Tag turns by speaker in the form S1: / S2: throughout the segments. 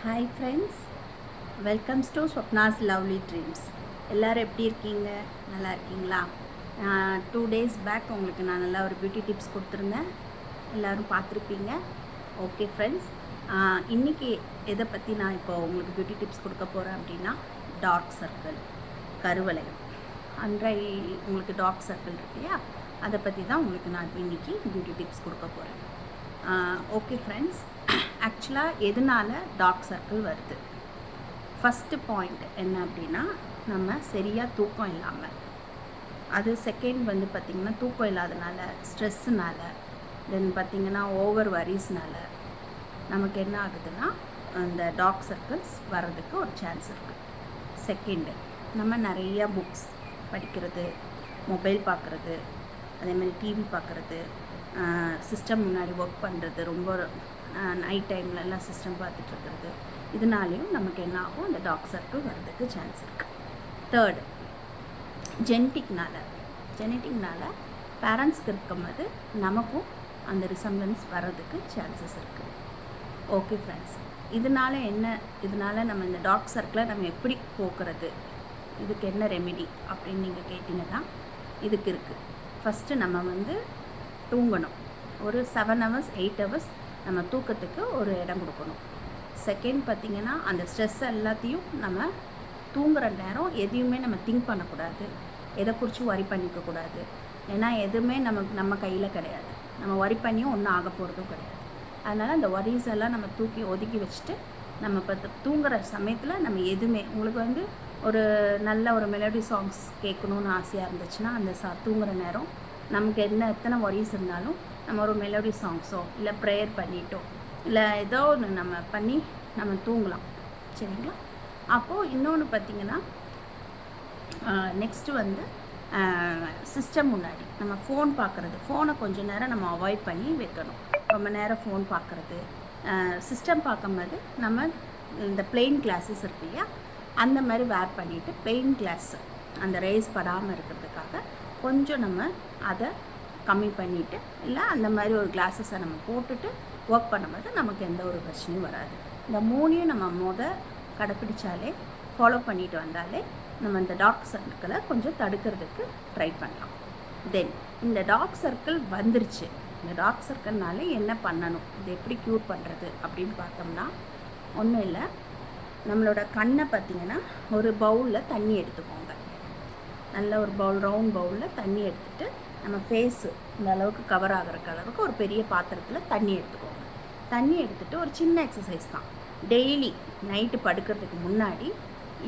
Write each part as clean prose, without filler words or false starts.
S1: Hi friends, welcomes to Swapna's lovely dreams. எல்லோரும் எப்படி இருக்கீங்க? நல்லா இருக்கீங்களா? 2 days பேக் உங்களுக்கு நான் நல்லா ஒரு பியூட்டி டிப்ஸ் கொடுத்துருந்தேன். எல்லோரும் பார்த்துருப்பீங்க. ஓகே ஃப்ரெண்ட்ஸ், இன்றைக்கி எதை பற்றி நான் இப்போ உங்களுக்கு பியூட்டி டிப்ஸ் கொடுக்க போகிறேன் அப்படின்னா, டார்க் சர்க்கிள், கருவளையம். அன்றை உங்களுக்கு டார்க் சர்க்கிள் இருக்கு இல்லையா, அதை பற்றி தான் உங்களுக்கு நான் இன்றைக்கி பியூட்டி டிப்ஸ் கொடுக்க போகிறேன். ஓகே ஃப்ரெண்ட்ஸ், ஆக்சுவலாக எதனால் டார்க் சர்க்கிள் வருது? ஃபஸ்ட்டு பாயிண்ட் என்ன அப்படின்னா, நம்ம சரியாக தூக்கம் இல்லாமல், அது செகண்ட் வந்து பார்த்திங்கன்னா தூக்கம் இல்லாதனால, ஸ்ட்ரெஸ்ஸுனால, தென் பார்த்திங்கன்னா ஓவர் வரிஸ்னால நமக்கு என்ன ஆகுதுன்னா அந்த டார்க் சர்க்கிள்ஸ் வர்றதுக்கு ஒரு சான்ஸ் இருக்குது. செகண்டு, நம்ம நிறையா புக்ஸ் படிக்கிறது, மொபைல் பார்க்குறது, அதேமாதிரி டிவி பார்க்குறது, சிஸ்டம் முன்னாடி ஒர்க் பண்ணுறது, ரொம்ப நைட் டைம்லலாம் சிஸ்டம் பார்த்துட்ருக்கிறது, இதனாலேயும் நமக்கு என்ன ஆகும், இந்த டார்க் சர்க்கிள் வர்றதுக்கு சான்ஸ் இருக்குது. தேர்டு, ஜெனட்டிக்னால் பேரண்ட்ஸ்க்கு இருக்கும்போது நமக்கும் அந்த ரிசம்லன்ஸ் வர்றதுக்கு சான்சஸ் இருக்குது. ஓகே ஃப்ரெண்ட்ஸ், இதனால் நம்ம இந்த டார்க் சர்க்கிளை நம்ம எப்படி போக்குறது, இதுக்கு என்ன ரெமிடி அப்படின்னு நீங்கள் கேட்டிங்கன்னா இதுக்கு இருக்குது. ஃபஸ்ட்டு நம்ம வந்து தூங்கணும். ஒரு 7 hours 8 hours நம்ம தூக்கத்துக்கு ஒரு இடம் கொடுக்கணும். செகண்ட் பார்த்திங்கன்னா, அந்த ஸ்ட்ரெஸ் எல்லாத்தையும் நம்ம தூங்குகிற நேரம் எதையுமே நம்ம திங்க் பண்ணக்கூடாது, எதை குறித்து வரி பண்ணிக்கக்கூடாது. ஏன்னா எதுவுமே நம்ம கையில் கிடையாது, நம்ம வரி பண்ணியும் ஒன்றும் ஆக போகிறதும் கிடையாது. அதனால் அந்த வரிஸ் எல்லாம் நம்ம ஒதுக்கி வச்சுட்டு, நம்ம இப்போ தூங்குகிற சமயத்தில் நம்ம எதுவுமே, உங்களுக்கு வந்து ஒரு நல்ல ஒரு மெலோடி சாங்ஸ் கேட்கணுன்னு ஆசையாக இருந்துச்சுன்னா, அந்த தூங்குகிற நேரம் நமக்கு எத்தனை வரிஸ் இருந்தாலும் நம்ம ஒரு மெலோடி சாங்ஸோ இல்லை ப்ரேயர் பண்ணிட்டோ இல்லை ஏதோ ஒன்று நம்ம பண்ணி நம்ம தூங்கலாம். சரிங்களா? அப்போது இன்னொன்று பார்த்திங்கன்னா, நெக்ஸ்ட்டு வந்து சிஸ்டம் முன்னாடி நம்ம ஃபோன் பார்க்குறது, ஃபோனை கொஞ்சம் நேரம் நம்ம அவாய்ட் பண்ணி வைக்கணும். ரொம்ப நேரம் ஃபோன் பார்க்குறது, சிஸ்டம் பார்க்கும்போது நம்ம இந்த பிளெயின் கிளாஸஸ் இருக்கு இல்லையா, அந்த மாதிரி வேர் பண்ணிவிட்டு பிளெயின் கிளாஸ் அந்த ரேஸ் படாமல் இருக்கிறதுக்காக கொஞ்சம் நம்ம அதை கம்மி பண்ணிவிட்டு, இல்லை அந்த மாதிரி ஒரு கிளாஸஸை நம்ம போட்டுட்டு ஒர்க் பண்ணும்போது நமக்கு எந்த ஒரு பிரச்சனையும் வராது. இந்த 3ஐயும் நம்ம கடைப்பிடிச்சாலே, ஃபாலோ பண்ணிட்டு வந்தாலே நம்ம இந்த டார்க் சர்க்கிளை கொஞ்சம் தடுக்கிறதுக்கு ட்ரை பண்ணலாம். தென் இந்த டார்க் சர்க்கிள் வந்துருச்சு, இந்த டார்க் சர்க்கிள்னால என்ன பண்ணணும், இது எப்படி க்யூர் பண்ணுறது அப்படின்னு பார்த்தோம்னா, ஒன்றும் இல்லை, நம்மளோட கண்ணை பார்த்திங்கன்னா ஒரு பவுலில் தண்ணி எடுத்துக்கோங்க. நல்ல ஒரு ரவுண்ட் பவுலில் தண்ணி எடுத்துகிட்டு, நம்ம ஃபேஸு இந்த அளவுக்கு கவர் ஆகிறக்கு அளவுக்கு ஒரு பெரிய பாத்திரத்தில் தண்ணி எடுத்துக்கோங்க. தண்ணி எடுத்துகிட்டு ஒரு சின்ன எக்ஸசைஸ் தான், டெய்லி நைட்டு படுக்கிறதுக்கு முன்னாடி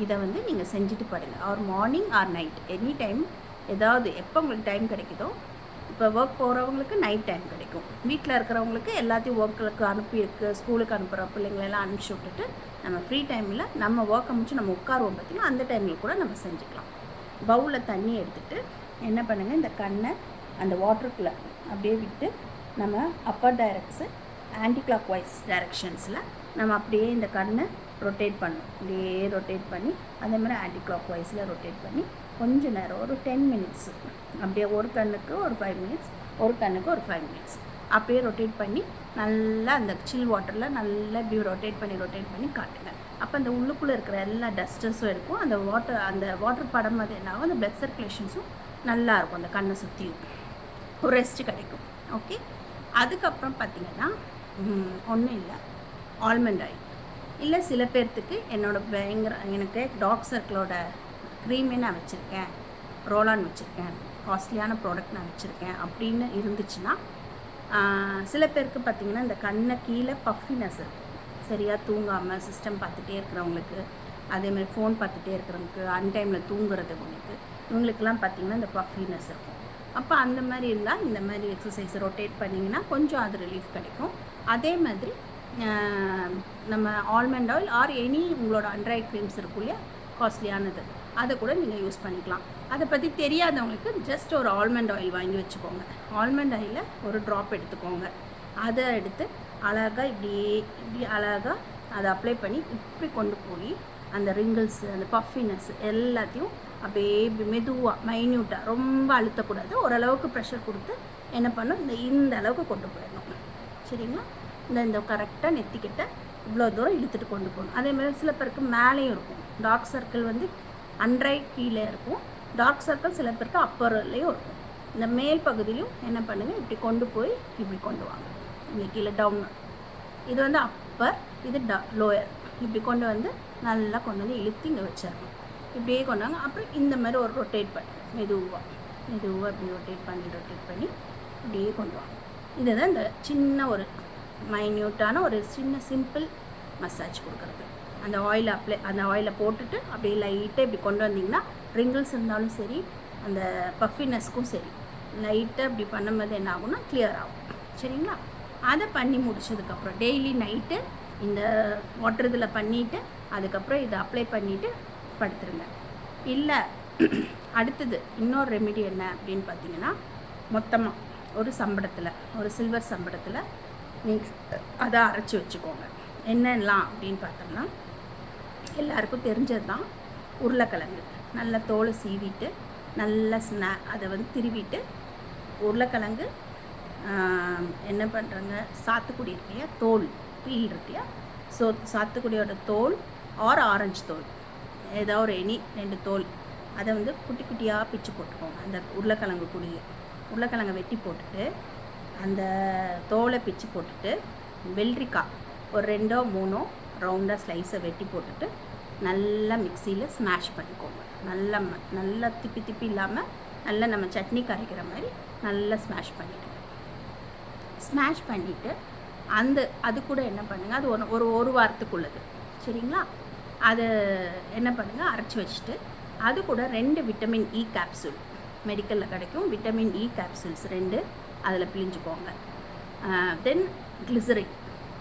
S1: இதை வந்து நீங்கள் செஞ்சுட்டு படுங்க. Or morning or night, any time, ஏதாவது எப்போ உங்களுக்கு டைம் கிடைக்குதோ. இப்போ ஒர்க் போகிறவங்களுக்கு நைட் டைம் கிடைக்கும், வீட்டில் இருக்கிறவங்களுக்கு எல்லாத்தையும் ஒர்க்குக்கு ஸ்கூலுக்கு அனுப்புகிற பிள்ளைங்களெல்லாம் அனுப்பிச்சி விட்டுட்டு நம்ம ஃப்ரீ டைமில் நம்ம ஒர்க்கை முடிச்சு நம்ம உட்காருவோம் பார்த்திங்கன்னா, அந்த டைமில் கூட நம்ம செஞ்சுக்கலாம். பவுலில் தண்ணி எடுத்துகிட்டு என்ன பண்ணுங்கள், இந்த கண்ணை அந்த வாட்டருக்குள்ளே அப்படியே விட்டு நம்ம அப்பர் டைரக்ட்ஸு ஆன்டி கிளாக் வைஸ் டைரக்ஷன்ஸில் நம்ம அப்படியே இந்த கண்ணை ரொட்டேட் பண்ணணும். அப்படியே ரொட்டேட் பண்ணி அதே மாதிரி ஆன்டி கிளாக் வைஸில் ரொட்டேட் பண்ணி கொஞ்சம் நேரம், ஒரு 10 minutes, அப்படியே ஒரு கண்ணுக்கு ஒரு 5 minutes, ஒரு கண்ணுக்கு ஒரு 5 minutes அப்படியே ரொட்டேட் பண்ணி நல்லா அந்த சில் வாட்டரில் நல்லா இப்படி ரொட்டேட் பண்ணி காட்டுங்க. அப்போ அந்த உள்ளுக்குள்ளே இருக்கிற எல்லா டஸ்டஸும் இருக்கும், அந்த வாட்டர் படம் அது என்னாகும், அந்த பிளட் சர்க்குலேஷன்ஸும் நல்லாயிருக்கும், அந்த கண்ணை சுற்றியும் ஒரு ரெஸ்ட்டு கிடைக்கும். ஓகே, அதுக்கப்புறம் பார்த்திங்கன்னா ஒன்றும் இல்லை, ஆல்மண்ட் ஆயில், இல்லை சில பேர்த்துக்கு எனக்கு டார்க் சர்க்கிளோட க்ரீமே நான் வச்சுருக்கேன், ரோலான் வச்சுருக்கேன், காஸ்ட்லியான ப்ராடக்ட் நான் வச்சுருக்கேன் அப்படின்னு இருந்துச்சுன்னா, சில பேருக்கு பார்த்திங்கன்னா இந்த கண்ணை கீழே பஃபினஸ் இருக்கும். சரியாக தூங்காமல் சிஸ்டம் பார்த்துட்டே இருக்கிறவங்களுக்கு, அதேமாதிரி ஃபோன் பார்த்துட்டே இருக்கிறவங்களுக்கு, அன்டைமில் தூங்குறதுங்களுக்கு, இவங்களுக்கெல்லாம் பார்த்திங்கன்னா இந்த பஃபினஸ் இருக்கும். அப்போ அந்த மாதிரி இருந்தால் இந்த மாதிரி எக்ஸசைஸை ரொட்டேட் பண்ணிங்கன்னா கொஞ்சம் அது ரிலீஃப் கிடைக்கும். அதே மாதிரி நம்ம ஆல்மண்ட் ஆயில் ஆர் எனி உங்களோட அண்டர் ஐ க்ரீம்ஸ் இருக்கும் இல்லையா, காஸ்ட்லியானது, அதை கூட நீங்கள் யூஸ் பண்ணிக்கலாம். அதை பற்றி தெரியாதவங்களுக்கு ஜஸ்ட் ஒரு ஆல்மண்ட் ஆயில் வாங்கி வச்சுக்கோங்க. ஆல்மண்ட் ஆயிலில் ஒரு ட்ராப் எடுத்துக்கோங்க, அதை எடுத்து அழகாக இப்படி அழகாக அதை அப்ளை பண்ணி இப்படி கொண்டு போய் அந்த ரிங்கிள்ஸு, அந்த பஃபினஸ் எல்லாத்தையும் அப்படியே மெதுவாக மைன்யூட்டாக, ரொம்ப அழுத்தக்கூடாது, ஓரளவுக்கு ப்ரெஷர் கொடுத்து என்ன பண்ணும், இந்த அளவுக்கு கொண்டு போயிடணும். சரிங்களா? இந்த கரெக்டாக நெத்திக்கிட்ட இவ்வளோ தூரம் இழுத்துட்டு கொண்டு போகணும். அதேமாதிரி சில பேருக்கு மேலேயும் இருக்கும். டார்க் சர்க்கிள் வந்து அன்றை கீழே இருக்கும். டார்க் சர்க்கிள் சில பேருக்கு அப்பர்லேயும் இருக்கும். இந்த மேல் பகுதியிலும் என்ன பண்ணுங்கள், இப்படி கொண்டு போய் இப்படி கொண்டு வாங்க. இங்கே கீழே டவுன், இது வந்து அப்பர், இது லோயர். இப்படி கொண்டு வந்து நல்லா கொண்டு வந்து இழுத்து இங்கே வச்சிடணும். இப்படியே கொண்டு வாங்க. அப்புறம் இந்த மாதிரி ஒரு ரொட்டேட் பண்ணி மெதுவாக இப்படி ரொட்டேட் பண்ணி இப்படியே கொண்டு வாங்க. இதுதான் இந்த சின்ன ஒரு மைன்யூட்டான ஒரு சின்ன சிம்பிள் மசாஜ் கொடுக்குறது. அந்த ஆயிலை போட்டுட்டு அப்படியே லைட்டாக இப்படி கொண்டு வந்தீங்கன்னா ரிங்கிள்ஸ் இருந்தாலும் சரி, அந்த பஃபினஸ்க்கும் சரி, லைட்டாக இப்படி பண்ணும்போது என்ன ஆகும்னா கிளியர் ஆகும். சரிங்களா? அதை பண்ணி முடிச்சதுக்கப்புறம் டெய்லி நைட்டு இந்த வாட்டர் இதில் பண்ணிவிட்டு அதுக்கப்புறம் இதை அப்ளை பண்ணிவிட்டு படுத்துருங்க. இல்லை அடுத்தது இன்னொரு ரெமிடி என்ன அப்படின்னு பார்த்தீங்கன்னா, மொத்தமாக ஒரு சம்படத்தில், ஒரு சில்வர் சம்படத்தில் நீங்கள் அதை அரைச்சி வச்சுக்கோங்க. என்னெல்லாம் அப்படின்னு பார்த்தோம்னா, எல்லாருக்கும் தெரிஞ்சது தான் உருளைக்கிழங்கு. நல்லா தோலை சீவிட்டு நல்லா அதை வந்து திருவிட்டு, உருளைக்கிழங்கு என்ன பண்ணுறாங்க, சாத்துக்குடி இருக்கையா, தோல் பீல் இருக்கையா, ஸோ சாத்துக்குடியோட தோல் ஆர் ஆரஞ்சு தோல், ஏதோ ஒரு 2 தோல், அதை வந்து குட்டி குட்டியாக பிச்சு போட்டுக்கோங்க. அந்த உருளைக்கிழங்கை வெட்டி போட்டுட்டு அந்த தோலை பிச்சு போட்டுட்டு, வெள்ளரிக்காய் ஒரு 2 3 ரவுண்டாக ஸ்லைஸை வெட்டி போட்டுட்டு நல்லா மிக்சியில் ஸ்மாஷ் பண்ணிக்கோங்க. நல்லா திப்பி இல்லாமல் நல்லா நம்ம சட்னி கரைக்கிற மாதிரி நல்லா ஸ்மாஷ் பண்ணிவிட்டு அது கூட என்ன பண்ணுங்கள், அது ஒரு வாரத்துக்குள்ளது. சரிங்களா? அது என்ன பண்ணுங்கள், அரைச்சி வச்சுட்டு அது கூட 2 விட்டமின் இ கேப்சூல், மெடிக்கலில் கிடைக்கும் விட்டமின் இ கேப்சூல்ஸ் 2 அதில் பிழிஞ்சுக்கோங்க. தென் கிளிசரின்,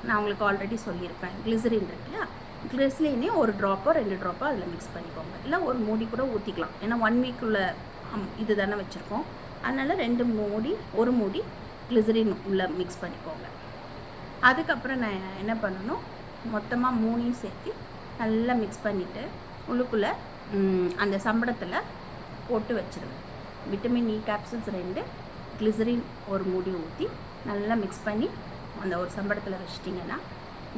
S1: நான் உங்களுக்கு ஆல்ரெடி சொல்லியிருப்பேன், கிளிசரின் இருக்கு இல்லையா, கிளிசரினே 1 ட்ராப்போ 2 ட்ராப்போ அதில் மிக்ஸ் பண்ணிக்கோங்க. இல்லை ஒரு மூடி கூட ஊற்றிக்கலாம். ஏன்னா 1 வீக்குள்ள இது தானே வச்சுருக்கோம். அதனால் 1 மூடி கிளிசரின் உள்ளே மிக்ஸ் பண்ணிக்கோங்க. அதுக்கப்புறம் நான் என்ன பண்ணணும், மொத்தமாக 3ஐயும் சேர்த்து நல்லா மிக்ஸ் பண்ணிவிட்டு உள்ளுக்குள்ளே அந்த சம்படத்தில் போட்டு வச்சுருவேன். விட்டமின் இ கேப்சூல்ஸ் 2, கிளிசரின் 1 மூடி ஊற்றி நல்லா மிக்ஸ் பண்ணி அந்த ஒரு சம்படத்தில் வச்சிட்டிங்கன்னா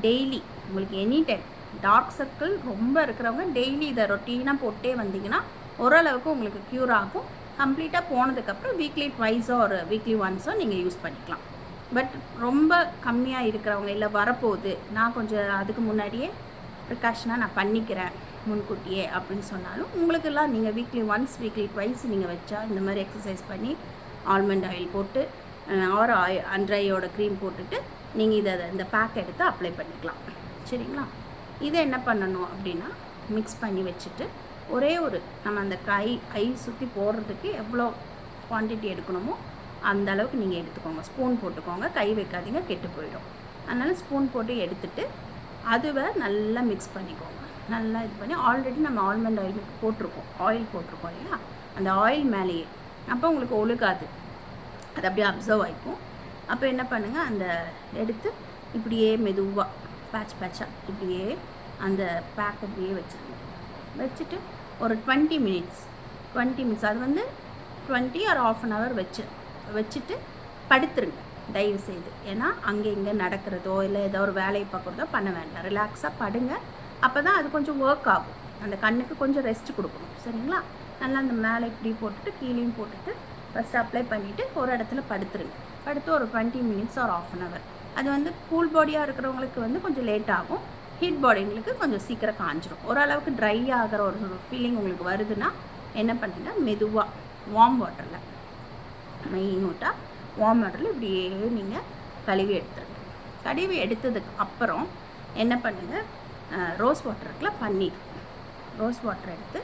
S1: டெய்லி உங்களுக்கு எனி டைம் டார்க் சர்க்கிள் ரொம்ப இருக்கிறவங்க டெய்லி இதை ரொட்டீனாக போட்டே வந்தீங்கன்னா ஓரளவுக்கு உங்களுக்கு க்யூர் ஆகும். கம்ப்ளீட்டாக போனதுக்கப்புறம் வீக்லி ட்வைஸோ ஒரு வீக்லி ஒன்ஸோ நீங்கள் யூஸ் பண்ணிக்கலாம். பட் ரொம்ப கம்மியாக இருக்கிறவங்க, இல்லை வரப்போகுது, நான் கொஞ்சம் அதுக்கு முன்னாடியே ப்ரிகாஷனாக நான் பண்ணிக்கிறேன் முன்கூட்டியே அப்படின்னு சொன்னாலும், உங்களுக்கெல்லாம் நீங்கள் வீக்லி ஒன்ஸ் வீக்லி ட்வைஸ் நீங்கள் வச்சா இந்த மாதிரி எக்ஸசைஸ் பண்ணி ஆல்மண்ட் ஆயில் போட்டு ஆர் அண்ட்ரையோட க்ரீம் போட்டுட்டு நீங்கள் இந்த பேக் எடுத்து அப்ளை பண்ணிக்கலாம். சரிங்களா? இதை என்ன பண்ணணும் அப்படின்னா, மிக்ஸ் பண்ணி வச்சுட்டு ஒரே நம்ம அந்த கை சுற்றி போடுறதுக்கு எவ்வளோ குவான்டிட்டி எடுக்கணுமோ அந்த அளவுக்கு நீங்கள் எடுத்துக்கோங்க. ஸ்பூன் போட்டுக்கோங்க, கை வைக்காதீங்க, கெட்டு போயிடும். அதனால் ஸ்பூன் போட்டு எடுத்துட்டு அதுவை நல்லா மிக்ஸ் பண்ணிக்கோங்க. நல்லா இது பண்ணி ஆல்ரெடி நம்ம ஆல்மண்ட் ஆயில் போட்டிருக்கோம் இல்லையா, அந்த ஆயில் மேலேயே, அப்போ உங்களுக்கு ஒழுகாது, அது அப்படியே அப்சர்வ் ஆகிக்கும். அப்போ என்ன பண்ணுங்கள், அந்த எடுத்து இப்படியே மெதுவாக பேட்சாக இப்படியே அந்த பேக் அப்படியே வச்சுட்டு ஒரு 20 மினிட்ஸ் அது வந்து 20 or ½ an hour வச்சுட்டு படுத்துருங்க தயவு செய்து. ஏன்னா அங்கே இங்கே நடக்கிறதோ இல்லை ஏதோ ஒரு வேலையை பார்க்குறதோ பண்ண வேண்டாம். ரிலாக்ஸாக படுங்க. அப்போ தான் அது கொஞ்சம் ஒர்க் ஆகும். அந்த கண்ணுக்கு கொஞ்சம் ரெஸ்ட் கொடுக்கணும். சரிங்களா? நல்லா அந்த மேலே இப்படி போட்டுட்டு கீழேயும் போட்டுட்டு ஃபஸ்ட்டு அப்ளை பண்ணிவிட்டு ஒரு இடத்துல படுத்துருங்க. படுத்து ஒரு 20 மினிட்ஸ் or ½ an hour. அது வந்து கூல் பாடியாக இருக்கிறவங்களுக்கு வந்து கொஞ்சம் லேட் ஆகும். ஹீட் பாடிங்களுக்கு கொஞ்சம் சீக்கிரம் காஞ்சிரும். ஓரளவுக்கு ட்ரை ஆகிற ஒரு ஃபீலிங் உங்களுக்கு வருதுன்னா என்ன பண்ணுங்க, மெதுவாக வார்ம் வாட்டரில் இப்படியே நீங்கள் கழுவி எடுத்துருங்க. கழுவி எடுத்ததுக்கு அப்புறம் என்ன பண்ணுங்கள், ரோஸ் வாட்டர் இருக்குல்ல, பன்னீர் ரோஸ் வாட்டர் எடுத்து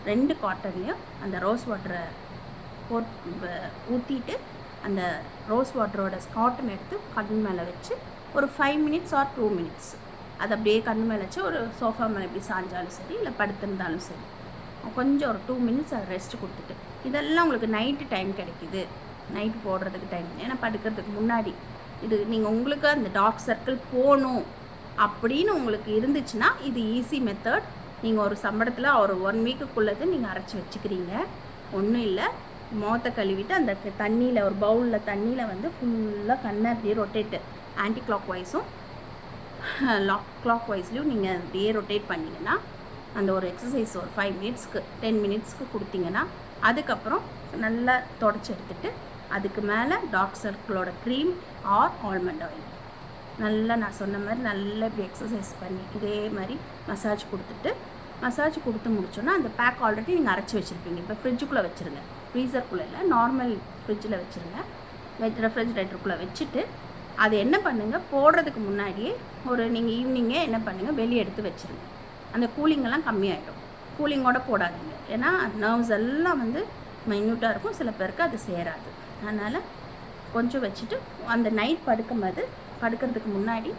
S1: 2 காட்டன்லேயும் அந்த ரோஸ் வாட்டரை ஊற்றிட்டு அந்த ரோஸ் வாட்டரோட காட்டன் எடுத்து கண் மேலே வச்சு ஒரு 5 minutes or 2 minutes அதை அப்படியே கண் மேலே வச்சு ஒரு சோஃபா மேலே எப்படி சாஞ்சாலும் சரி, இல்லை படுத்திருந்தாலும் சரி, கொஞ்சம் ஒரு 2 minutes அதை ரெஸ்ட் கொடுத்துட்டு, இதெல்லாம் உங்களுக்கு நைட்டு டைம் கிடைக்கிது, நைட்டு போடுறதுக்கு டைம், ஏன்னா படுக்கிறதுக்கு முன்னாடி இது நீங்கள் உங்களுக்கு அந்த டார்க் சர்க்கிள் போகணும் அப்படின்னு உங்களுக்கு இருந்துச்சுன்னா இது ஈஸி மெத்தட். நீங்கள் ஒரு சம்பளத்தில் ஒரு 1 வீக்குக்குள்ளது நீங்கள் அரைச்சி வச்சுக்கிறீங்க. ஒன்றும் இல்லை, முகத்தை கழுவிட்டு அந்த தண்ணியில் ஒரு பவுலில் தண்ணியில் வந்து ஃபுல்லாக கண்ணை அப்படியே ரொட்டேட்டு ஆன்டி கிளாக் வைஸும் கிளாக் வைஸ்லையும் நீங்கள் அப்படியே ரொட்டேட் பண்ணிங்கன்னா அந்த ஒரு எக்ஸசைஸ் ஒரு 5 மினிட்ஸ்க்கு 10 மினிட்ஸ்க்கு கொடுத்தீங்கன்னா அதுக்கப்புறம் நல்லா தொடச்சி எடுத்துகிட்டு அதுக்கு மேலே டார்க் சர்க்கிளோட க்ரீம் ஆர் ஆல்மண்ட் ஆயில் நல்லா நான் சொன்ன மாதிரி நல்லா இப்படி எக்ஸசைஸ் பண்ணி இதே மாதிரி மசாஜ் கொடுத்துட்டு மசாஜ் கொடுத்து முடிச்சோன்னா அந்த பேக் ஆல்ரெடி நீங்கள் அரைச்சி வச்சுருப்பீங்க. இப்போ ஃப்ரிட்ஜுக்குள்ளே வச்சுருங்க, ஃப்ரீசருக்குள்ளே இல்லை, நார்மல் ஃப்ரிட்ஜில் வச்சுருங்க. ரெஃப்ரிஜிரேட்டருக்குள்ளே வச்சுட்டு அது என்ன பண்ணுங்கள், போடுறதுக்கு முன்னாடியே நீங்கள் ஈவினிங்கே என்ன பண்ணுங்கள், வெளியே எடுத்து வச்சுருங்க. அந்த கூலிங்கெல்லாம் கம்மியாகிடும். கூலிங்கோடு போடாதீங்க, ஏன்னா நர்வ்ஸ் எல்லாம் மைன்யூட்டாக இருக்கும், சில பேருக்கு அது சேராது. அதனால் கொஞ்சம் வச்சுட்டு அந்த நைட் படுக்கிறதுக்கு முன்னாடி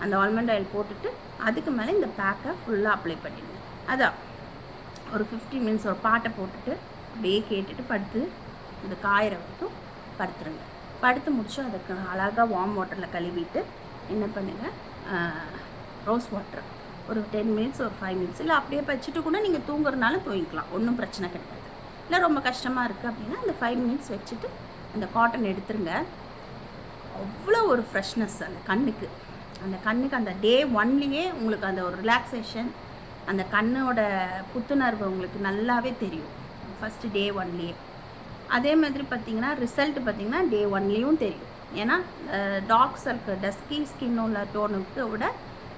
S1: அந்த ஆல்மண்ட் ஆயில் போட்டுட்டு அதுக்கு மேலே இந்த பேக்கை ஃபுல்லாக அப்ளை பண்ணிடுங்க. அதான் ஒரு 15 மினிட்ஸ் ஒரு பாட்டை போட்டுட்டு அப்படியே கேட்டுட்டு படுத்து இந்த காயிற வரைக்கும் படுத்துருங்க. படுத்து முடிச்சு அதுக்கு அழகாக வார்ம் வாட்டரில் கழுவிட்டு என்ன பண்ணுங்கள், ரோஸ் வாட்டர் ஒரு 10 மினிட்ஸ் ஒரு 5 மினிட்ஸ் இல்லை அப்படியே வச்சுட்டு கூட நீங்கள் தூங்குறதுனால தூங்கிக்கலாம், ஒன்றும் பிரச்சனை கிடையாது. இல்லை ரொம்ப கஷ்டமாக இருக்குது அப்படின்னா அந்த 5 மினிட்ஸ் வச்சுட்டு அந்த காட்டன் எடுத்துருங்க. அவ்வளோ ஒரு ஃப்ரெஷ்னஸ் அந்த கண்ணுக்கு அந்த டே 1லேயே உங்களுக்கு அந்த ஒரு ரிலாக்ஸேஷன், அந்த கண்ணோட புத்துணர்வு உங்களுக்கு நல்லாவே தெரியும் ஃபஸ்ட்டு டே 1லேயே. அதே மாதிரி பார்த்திங்கன்னா ரிசல்ட் பார்த்திங்கன்னா டே 1லேயும் தெரியும். ஏன்னா டார்க் சர்க்கிள் டஸ்கி ஸ்கின் உள்ள டோனுக்கு விட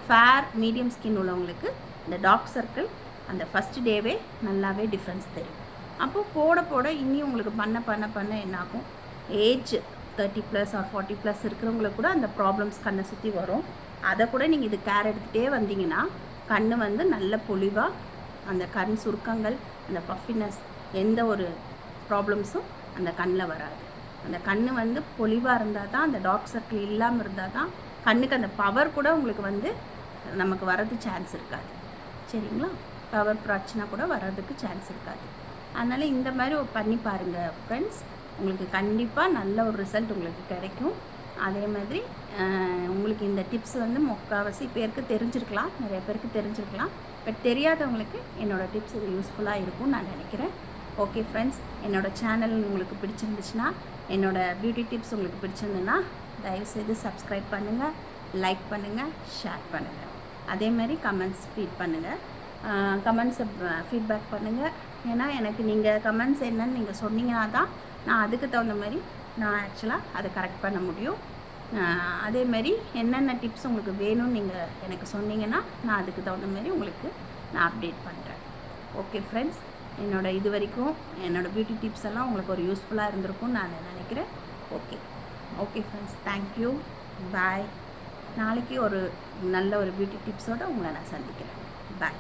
S1: ஃபேர் மீடியம் ஸ்கின் உள்ளவங்களுக்கு இந்த டார்க் சர்க்கிள் அந்த ஃபஸ்ட் டேவே நல்லாவே டிஃப்ரென்ஸ் தெரியும். அப்போது போட இன்னும் உங்களுக்கு பண்ண என்னாகும், ஏஜ் 30+ ஆர் 40+ இருக்கிறவங்களுக்கு கூட அந்த ப்ராப்ளம்ஸ் கண்ணை சுற்றி வரும். அதை கூட நீங்கள் இது கேர் எடுத்துகிட்டே வந்தீங்கன்னா கண் நல்ல பொலிவாக, அந்த கண் சுருக்கங்கள், அந்த பஃபினஸ், எந்த ஒரு ப்ராப்ளம்ஸும் அந்த கண்ணில் வராது. அந்த கண் பொலிவாக இருந்தால் தான், அந்த டார்க் சர்க்கிள் இல்லாமல் இருந்தால் தான் கண்ணுக்கு அந்த பவர் கூட உங்களுக்கு நமக்கு வர்றது சான்ஸ் இருக்காது. சரிங்களா? பவர் பிரச்சனை கூட வர்றதுக்கு சான்ஸ் இருக்காது. அதனால் இந்த மாதிரி பண்ணி பாருங்கள் ஃப்ரெண்ட்ஸ், உங்களுக்கு கண்டிப்பாக நல்ல ஒரு ரிசல்ட் உங்களுக்கு கிடைக்கும். அதே மாதிரி உங்களுக்கு இந்த டிப்ஸ் முக்கால்வாசி பேருக்கு தெரிஞ்சிருக்கலாம், நிறைய பேருக்கு தெரிஞ்சிருக்கலாம். பட் தெரியாதவங்களுக்கு என்னோடய டிப்ஸ் இது யூஸ்ஃபுல்லாக இருக்கும்னு நான் நினைக்கிறேன். ஓகே ஃப்ரெண்ட்ஸ், என்னோடய சேனல் உங்களுக்கு பிடிச்சிருந்துச்சுன்னா, என்னோடய பியூட்டி டிப்ஸ் உங்களுக்கு பிடிச்சிருந்துன்னா தயவுசெய்து சப்ஸ்கிரைப் பண்ணுங்கள், லைக் பண்ணுங்கள், ஷேர் பண்ணுங்கள். அதேமாதிரி கமெண்ட்ஸ் ஃபீட்பேக் பண்ணுங்கள். ஏன்னா எனக்கு நீங்கள் கமெண்ட்ஸ் என்னன்னு நீங்கள் சொன்னீங்கன்னா தான் நான் அதுக்கு தகுந்த மாதிரி நான் ஆக்சுவலாக அதை கரெக்ட் பண்ண முடியும். அதேமாரி என்னென்ன டிப்ஸ் உங்களுக்கு வேணும்னு நீங்கள் எனக்கு சொன்னீங்கன்னா நான் அதுக்கு தகுந்த மாதிரி உங்களுக்கு நான் அப்டேட் பண்ணுறேன். ஓகே ஃப்ரெண்ட்ஸ், இது வரைக்கும் என்னோடய பியூட்டி டிப்ஸ் எல்லாம் உங்களுக்கு ஒரு யூஸ்ஃபுல்லாக இருந்திருக்கும்னு நான் நினைக்கிறேன். ஓகே ஃப்ரெண்ட்ஸ், தேங்க்யூ, பாய். நாளைக்கு ஒரு நல்ல ஒரு பியூட்டி டிப்ஸோடு உங்களை நான் சந்திக்கிறேன். பாய்.